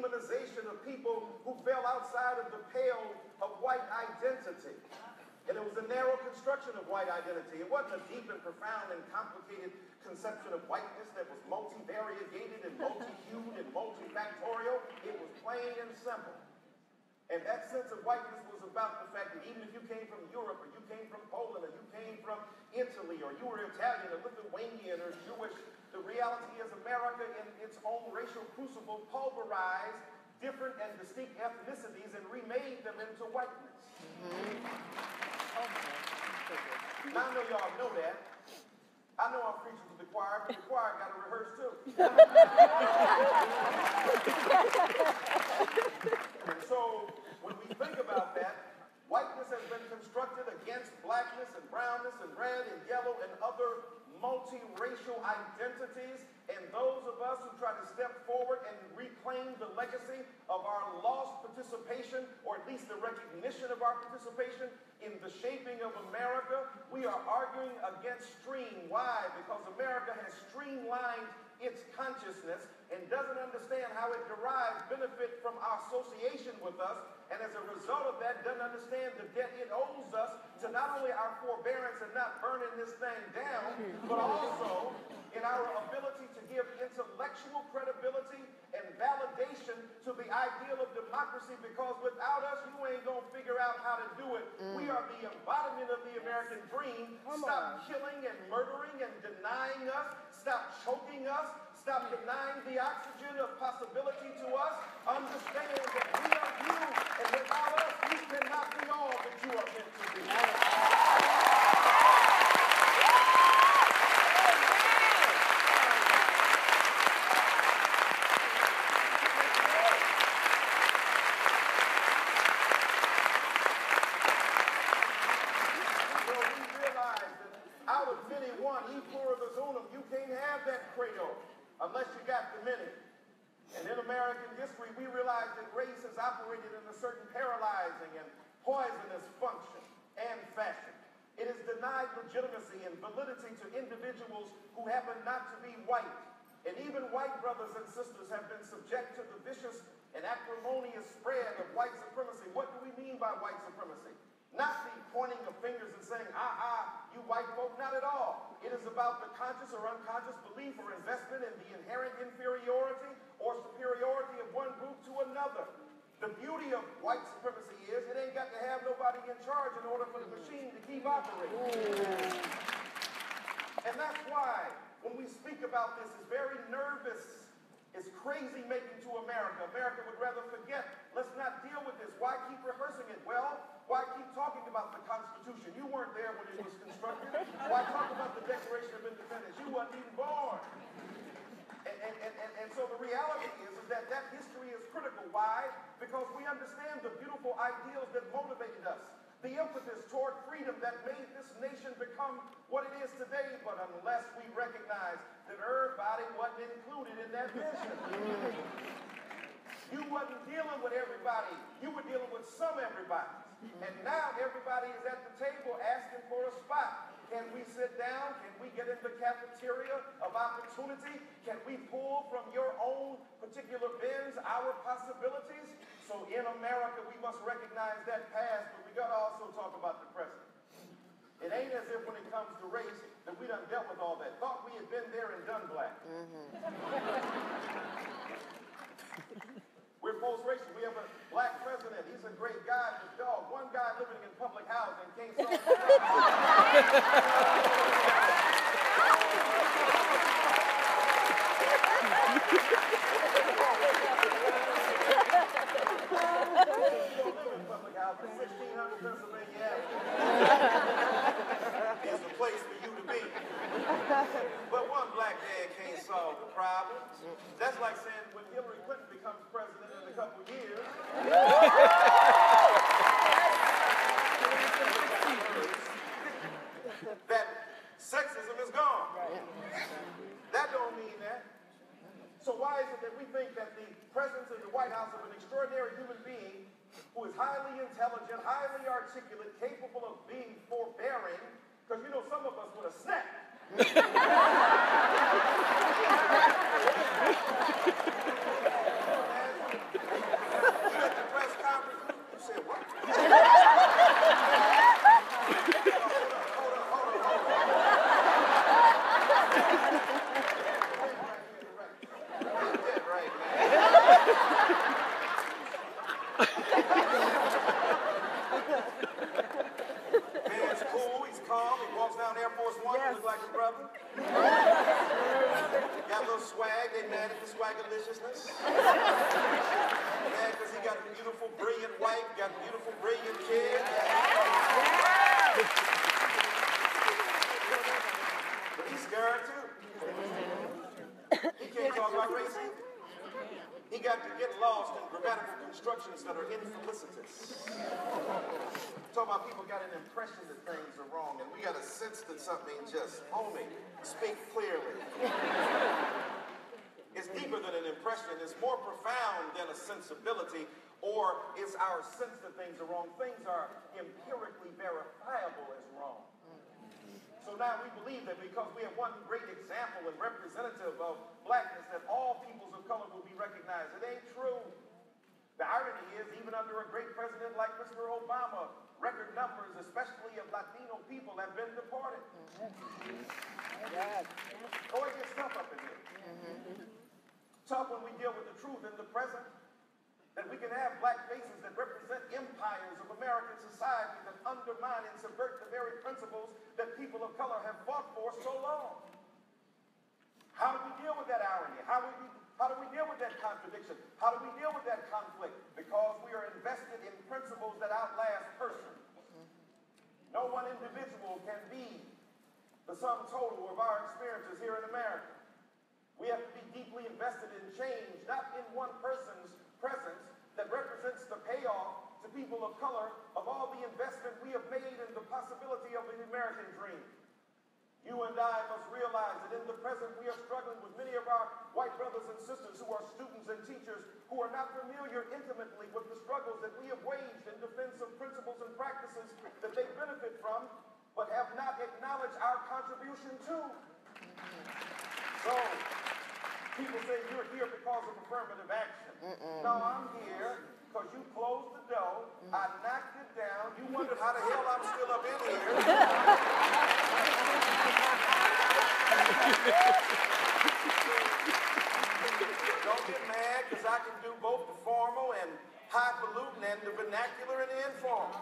demonization of people who fell outside of the pale of white identity. And it was a narrow construction of white identity. It wasn't a deep and profound and complicated conception of whiteness that was multi-variegated and multi-hued and multifactorial. It was plain and simple. And that sense of whiteness was about the fact that even if you came from Europe, or you came from Poland, or you came from Italy, or you were Italian, or Lithuanian, or Jewish, the reality is America in its own racial crucible pulverized different and distinct ethnicities and remade them into whiteness. Now I know y'all know that. I know I'm preaching to the choir, but the choir got to rehearse too. And so when we think about that, whiteness has been constructed against blackness and brownness and red and yellow and other multiracial identities, and those of us who try to step forward and reclaim the legacy of our lost participation, or at least the recognition of our participation in the shaping of America, we are arguing against stream. Why? Because America has streamlined its consciousness and doesn't understand how it derives benefit from our association with us, and as a result of that doesn't understand the debt it owes us to not only our forbearance and not burning this thing down, but also in our ability to give intellectual credibility and validation to the ideal of democracy, because without us, you ain't gonna figure out how to do it. We are the embodiment of the American dream. Stop killing and murdering and denying us. Stop choking us. Stop denying the oxygen of possibility to us. Understand that we are you, and without us, you cannot be all that you are meant to be. So we realize that out of many one, e pluribus unum, you can't have that credo unless you got the many. And in American history, we realize that race has operated in a certain paralyzing and poisonous function and fashion. It has denied legitimacy and validity to individuals who happen not to be white. And even white brothers and sisters have been subject to the vicious and acrimonious spread of white supremacy. What do we mean by white supremacy? Not the pointing of fingers and saying, you white folk, not at all. It is about the conscious or unconscious belief or investment in the inherent inferiority or superiority of one group to another. The beauty of white supremacy is it ain't got to have nobody in charge in order for the machine to keep operating. And that's why when we speak about this, it's very nervous. It's crazy making to America. America would rather forget. Let's not deal with this. Why keep rehearsing it? Well, why keep talking about the Constitution? You weren't there when it was constructed. Why talk about the Declaration of Independence? You weren't even born. And so the reality is that that history is critical. Why? Because we understand the beautiful ideals that motivated us. The impetus toward freedom that made this nation become what it is today, but unless we recognize that everybody wasn't included in that vision. You wasn't dealing with everybody. You were dealing with some everybody. And now everybody is at the table asking for a spot. Can we sit down? Can we get in the cafeteria of opportunity? Can we pull from your own particular bins our possibilities? So in America, we must recognize that past, but we got to also talk about the present. It ain't as if when it comes to race that we done dealt with all that. Thought we had been there and done black. We're post-racial. We have a black president. He's a great guy, but dog, one guy living in public housing can't solve the public housing, 1600 Pennsylvania Avenue is the place for you to be. But one black man can't solve the problem. That's like saying when Hillary Clinton becomes president in a couple of years, that sexism is gone. That don't mean that. So why is it that we think that the presence in the White House of an extraordinary human being who is highly intelligent, highly articulate, capable of being forbearing, because you know some of us would have snapped. swagalicious. Yeah, because he got a beautiful, brilliant wife, got a beautiful, brilliant kid. But he's scared too. He can't talk about race either. He got to get lost in grammatical constructions that are infelicitous. Talk about people got an impression that things are wrong, and we got a sense that something just, homie, speak clearly. It's deeper than an impression. It's more profound than a sensibility, or it's our sense that things are wrong. Things are empirically verifiable as wrong. So now we believe that because we have one great example and representative of blackness, that all peoples of color will be recognized. It ain't true. The irony is, even under a great president like Mr. Obama, record numbers, especially of Latino people, have been deported. Oh, it gets tough up in here. Tough when we deal with the truth in the present, that we can have black faces that represent empires of American society that undermine and subvert the very principles that people of color have fought for so long. How do we deal with that irony? How do we deal with that contradiction? How do we deal with that conflict? Because we are invested in principles that outlast persons. No one individual can be the sum total of our experiences here in America. We have to be deeply invested in change, not in one person's presence that represents the payoff to people of color of all the investment we have made in the possibility of the American dream. You and I must realize that in the present we are struggling with many of our white brothers and sisters who are students and teachers who are not familiar intimately with the struggles that we have waged in defense of principles and practices that they benefit from, but have not acknowledged our contribution to. So, people say you're here because of affirmative action. No, I'm here because you closed the door, I knocked it down, you wondered how the hell I'm still up in here. Don't get mad, because I can do both the formal and highfalutin and the vernacular and the informal.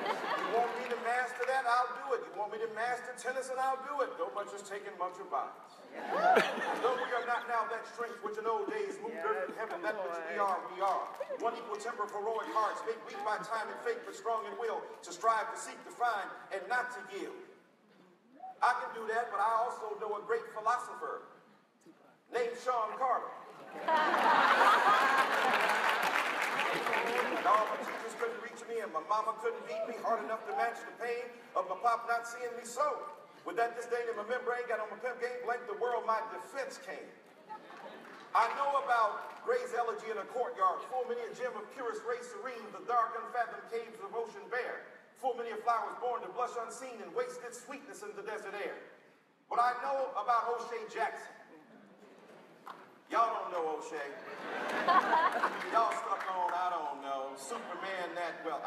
You want me to master that, I'll do it. You want me to master tennis, and I'll do it. Though much is taken, much abides. Though we are not now that strength which in old days moved earth and heaven, that which we are, we are. One equal temper, heroic hearts, made weak by time and fate, but strong in will, to strive, to seek, to find, and not to yield. I can do that, but I also know a great philosopher named Sean Carter. All my teachers couldn't reach me, and my mama couldn't beat me hard enough to match the pain of my pop not seeing me so. With that disdain in my membrane, got on my pimp game, blanked the world, my defense came. I know about Gray's elegy in a courtyard, full many a gem of purest ray serene, the dark unfathomed caves of ocean bare, full many of flowers born to blush unseen and wasted sweetness in the desert air. But I know about O'Shea Jackson. Y'all don't know O'Shea. Y'all stuck on, I don't know, Superman that, well,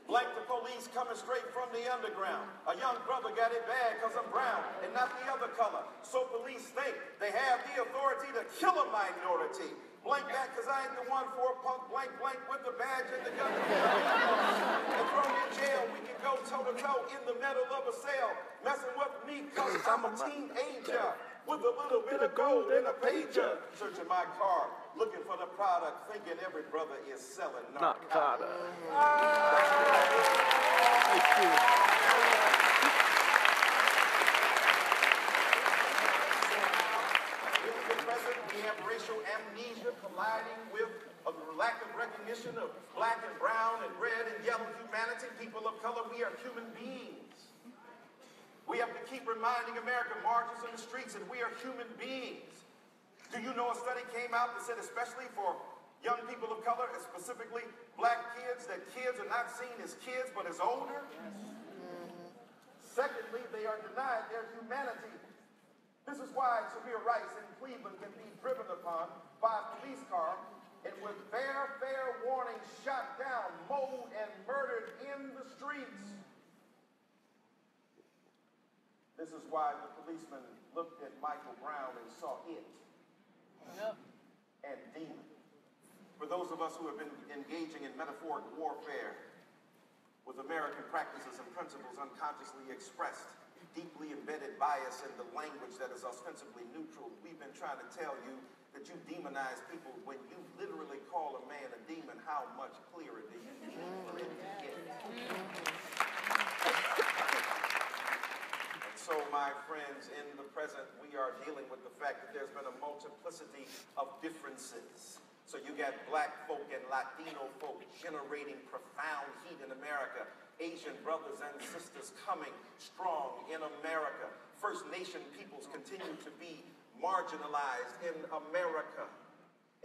Blank the police coming straight from the underground. A young brother got it bad because I'm brown and not the other color. So police think they have the authority to kill a minority. Blank that because I ain't the one for a punk blank blank with the badge and the gun. And thrown in jail, we can go toe-to-toe in the middle of a cell. Messing with me because I'm a teenager with a little bit of gold in a pager. Searching my car, looking for the product, thinking every brother is selling narcotics. Thank you. We have racial amnesia colliding with a lack of recognition of black and brown and red and yellow humanity. People of color, we are human beings. We have to keep reminding American marches in the streets that we are human beings. Do you know a study came out that said, especially for young people of color, and specifically black kids, that kids are not seen as kids but as older? Secondly, they are denied their humanity. This is why Samir Rice in Cleveland can be driven upon by a police car and with fair warning shot down, mowed, and murdered in the streets. This is why the policeman looked at Michael Brown and saw it and demon. For those of us who have been engaging in metaphoric warfare with American practices and principles unconsciously expressed deeply embedded bias in the language that is ostensibly neutral. We've been trying to tell you that you demonize people. When you literally call a man a demon, how much clearer do you need for it to get? And so, my friends, in the present, we are dealing with the fact that there's been a multiplicity of differences. So you got black folk and Latino folk generating profound heat in America. Asian brothers and sisters coming strong in America. First Nation peoples continue to be marginalized in America.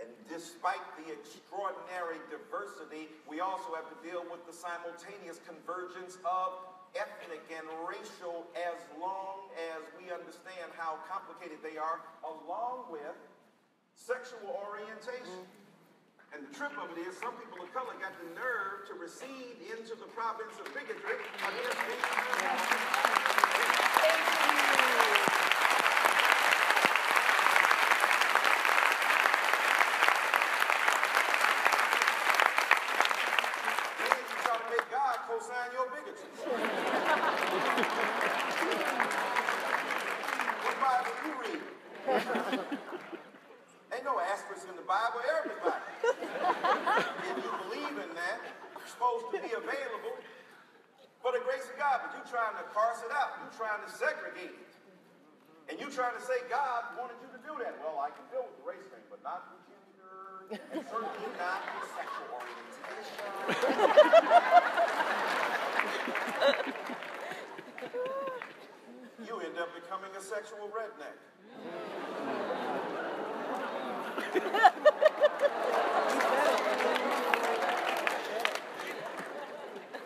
And despite the extraordinary diversity, we also have to deal with the simultaneous convergence of ethnic and racial, as long as we understand how complicated they are, along with sexual orientation. And the trip of it is, some people of color got the nerve to recede into the province of bigotry against Then you try to make God co-sign your bigotry. What Bible you read? Ain't no asterisk in the Bible, everybody. If you believe in that, it's supposed to be available for the grace of God, but you're trying to parse it out. You're trying to segregate it. And you're trying to say God wanted you to do that. Well, I can deal with the race thing, but not the gender, and certainly not the sexual orientation. You end up becoming a sexual redneck.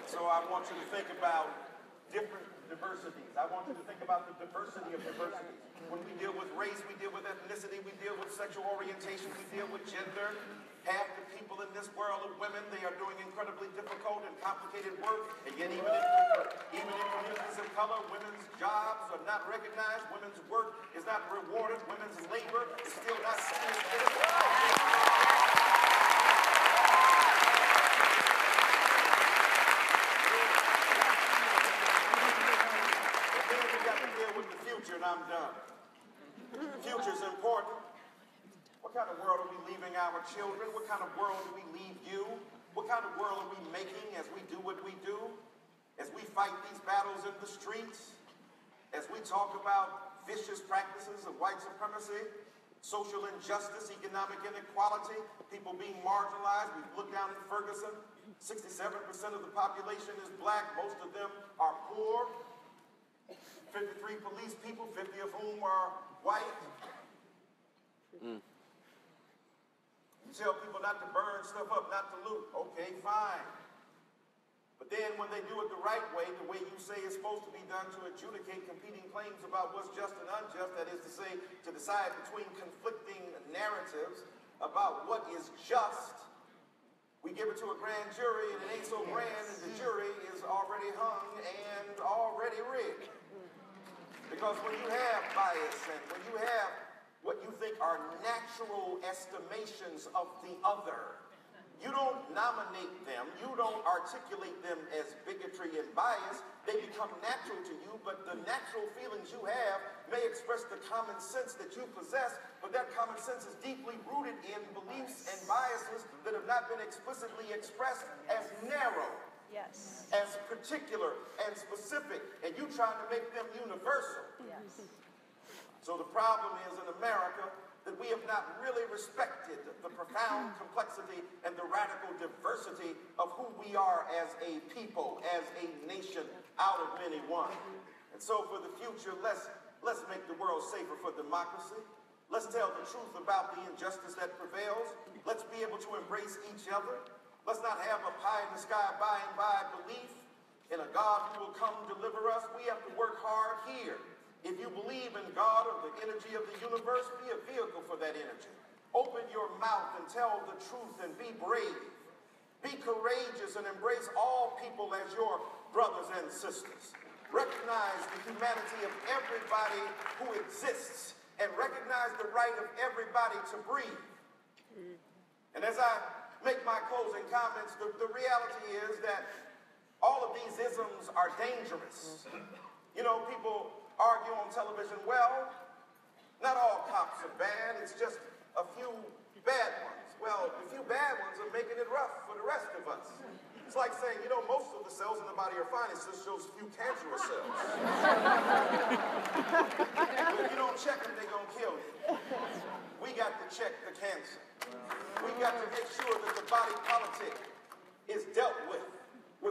So I want you to think about different diversities. I want you to think about the diversity of diversities. When we deal with race, we deal with ethnicity, we deal with sexual orientation, we deal with gender. Half the people in this world are women. They are doing incredibly difficult and complicated work. And yet even in communities of color, women's jobs are not recognized. Women's work is not rewarded. Women's labor is still not seen. And I'm done. Future's important. What kind of world are we leaving our children? What kind of world do we leave you? What kind of world are we making as we do what we do? As we fight these battles in the streets? As we talk about vicious practices of white supremacy, social injustice, economic inequality, people being marginalized. We've looked down at Ferguson. 67% of the population is black. Most of them are poor. 53 police people, 50 of whom are white. You tell people not to burn stuff up, not to loot. Okay, fine. But then when they do it the right way, the way you say it's supposed to be done to adjudicate competing claims about what's just and unjust, that is to say, to decide between conflicting narratives about what is just, we give it to a grand jury and it ain't so grand and the jury is already hung and already rigged. Because when you have bias and when you have what you think are natural estimations of the other, you don't nominate them, you don't articulate them as bigotry and bias. They become natural to you, but the natural feelings you have may express the common sense that you possess, but that common sense is deeply rooted in beliefs and biases that have not been explicitly expressed as narrow. Yes. As particular and specific, and you trying to make them universal. Yes. So the problem is in America that we have not really respected the profound complexity and the radical diversity of who we are as a people, as a nation, out of many one. And so for the future, let's make the world safer for democracy. Let's tell the truth about the injustice that prevails. Let's be able to embrace each other. Let's not have a pie-in-the-sky by-and-by belief in a God who will come deliver us. We have to work hard here. If you believe in God or the energy of the universe, be a vehicle for that energy. Open your mouth and tell the truth and be brave. Be courageous and embrace all people as your brothers and sisters. Recognize the humanity of everybody who exists and recognize the right of everybody to breathe. And as I make my closing comments, the reality is that all of these isms are dangerous. You know, people argue on television, well, not all cops are bad, it's just a few bad ones. Well, the few bad ones are making it rough for the rest of us. It's like saying, you know, most of the cells in the body are fine, it's just those few cancerous cells. If you don't check them, they're going to kill you. We got to check the cancer. We got to make sure that the body politic is dealt with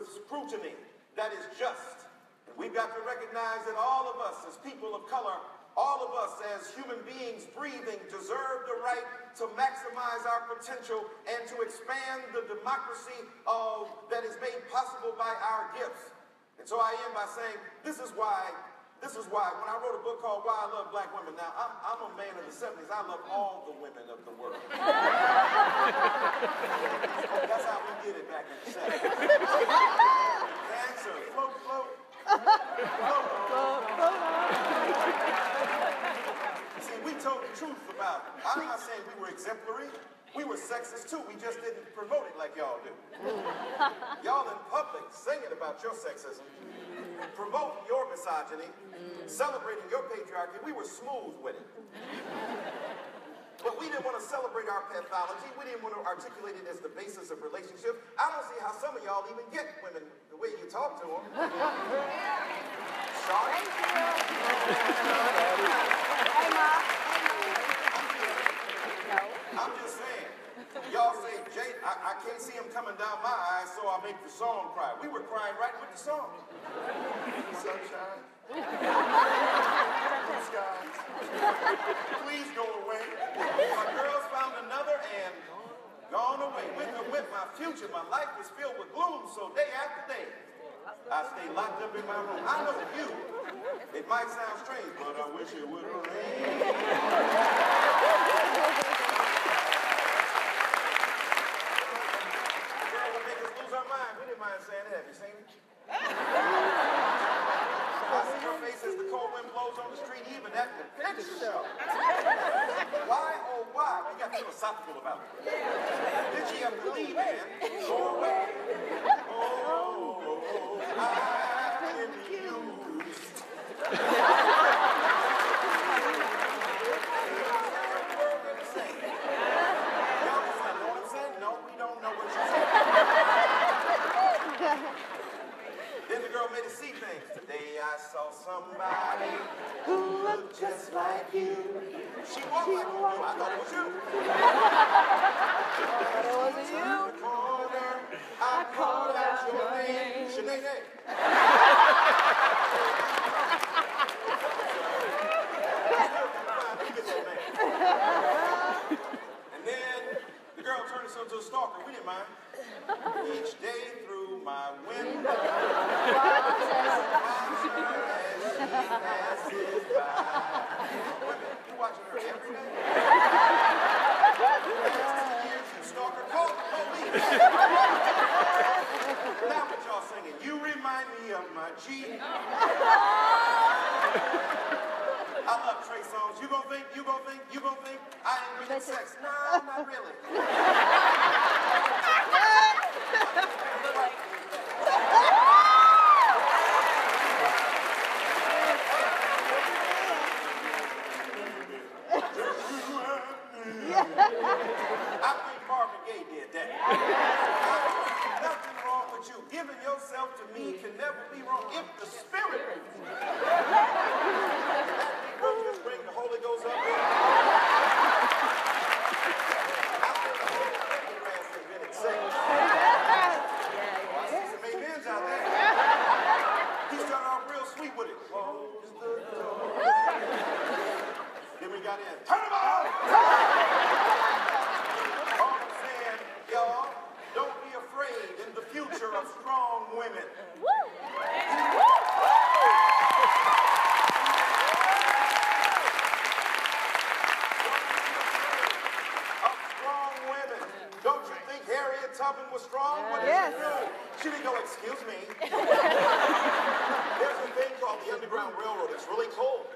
scrutiny that is just. And we've got to recognize that all of us as people of color, all of us as human beings breathing deserve the right to maximize our potential and to expand the democracy that is made possible by our gifts. And so I end by saying, this is why when I wrote a book called Why I Love Black Women, now I'm a man of the 70s, I love all the women of the world. That's how we did it back in the 70s. Cancer, float, float. See, we told the truth about it. I'm not saying we were exemplary. We were sexist too. We just didn't promote it like y'all do. Y'all in public singing about your sexism, promoting your misogyny, celebrating your patriarchy. We were smooth with it. But we didn't want to celebrate our pathology. We didn't want to articulate it as the basis of relationships. I don't see how some of y'all even get women the way you talk to them. Sorry? Hey, Ma. No. I'm just saying. Y'all say, Jay, I can't see him coming down my eyes, so I'll make the song cry. We were crying right with the song. Sunshine. Blue skies. Please go away. My girls found another and gone away. With my future, my life was filled with gloom, so day after day, I stay locked up in my room. I know you. It might sound strange, but I wish it would rain. Girl would make us lose our mind. We didn't mind saying it. Have you seen it? I see your face as the cold wind blows on the street, even at the picture show. Why, oh why? We got philosophical about it. Did she have to leave, man? Go away. Oh, I've been used. No, we don't know what you're saying. Then the girl made us see things. Today I saw somebody who looked just like you. She walked like you. I thought it was you. But it wasn't you. In the corner, I called out your name. Shanae. And then the girl turned us into a stalker. We didn't mind. Each day through my window, as she passes by. Women, you watching her every day? Years you stalker, call the police. Now what y'all singing? You remind me of my G. I love Trey songs. You gon' think I ain't really sex. No, not really. I think Marvin Gaye did that. Nothing wrong with you. Giving yourself to me can never be wrong if the spirit just bring the Holy Ghost up here. I feel the whole grass has been accepted. I see some amens out there. He started off real sweet with it. Close the door. Then we got in. Turn them on! All I'm saying, y'all, don't be afraid in the future of strong women. Don't you think Harriet Tubman was strong? What did she do? She didn't go, excuse me. There's a thing called the Underground Railroad. It's really cold.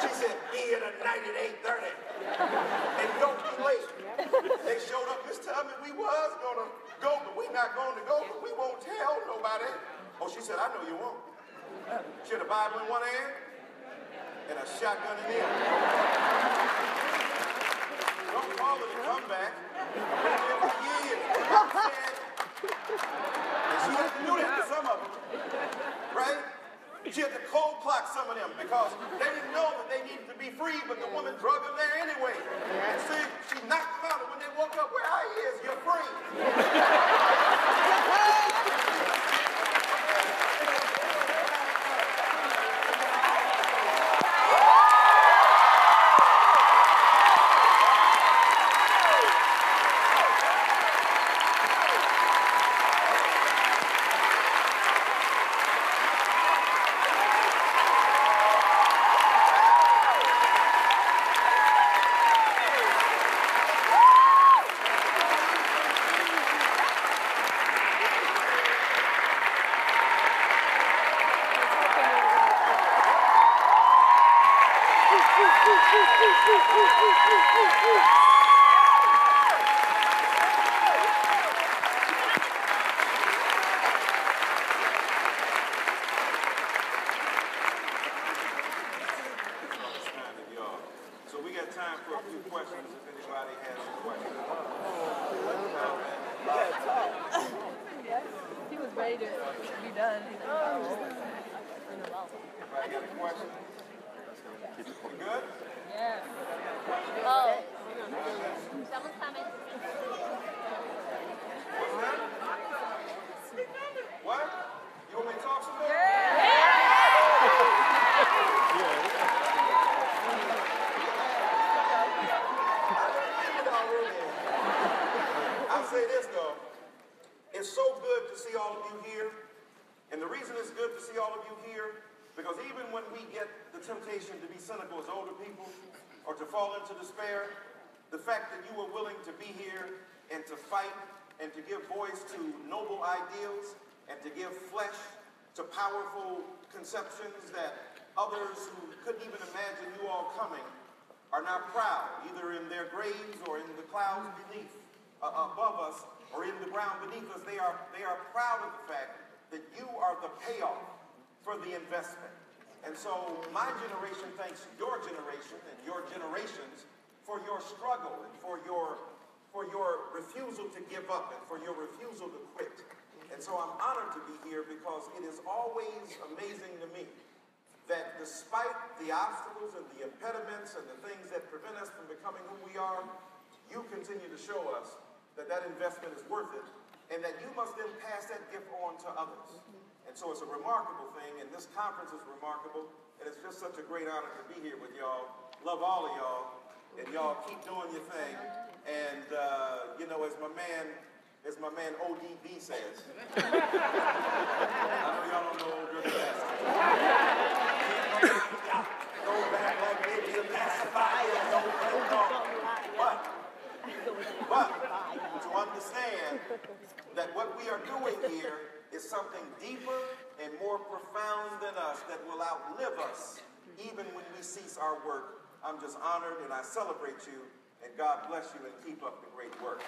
She said, be at a night at 8:30. And don't be late. They showed up this time and we was going to go, but we not going to go, but we won't tell nobody. Oh, she said, I know you won't. She had a Bible in one hand and a shotgun in the other. Don't call it a comeback. For years. And she had to do that to some of them, right? She had to cold clock some of them because they didn't know that they needed to be free, but the woman drug them there anyway. And see, she knocked them out, and when they woke up, where I is, you're free. So we got time for a few questions if anybody has a question. He was ready to be done. Anybody got a question? You good? Yeah. Oh. Someone's coming. What's that? What? You want me to talk some more? I'll say this though, it's so good to see all of you here, and the reason it's good to see all of you here, because even when we get the temptation to be cynical as older people, or to fall into despair, the fact that you were willing to be here and to fight and to give voice to noble ideals and to give flesh to powerful conceptions that others who couldn't even imagine you all coming are now proud, either in their graves or in the clouds beneath, above us, or in the ground beneath us. They are proud of the fact that you are the payoff for the investment. And so my generation thanks your generation and your generations for your struggle and for your refusal to give up and for your refusal to quit. And so I'm honored to be here because it is always amazing to me that despite the obstacles and the impediments and the things that prevent us from becoming who we are, you continue to show us that that investment is worth it and that you must then pass that gift on to others. And so it's a remarkable thing, and this conference is remarkable, and it's just such a great honor to be here with y'all. Love all of y'all, and y'all keep doing your thing. And, you know, as my man ODB says, I know y'all don't know old Dirty Bastard. Go back like baby a pacifier, but to understand that what we are doing here is something deeper and more profound than us that will outlive us even when we cease our work. I'm just honored and I celebrate you, and God bless you and keep up the great work.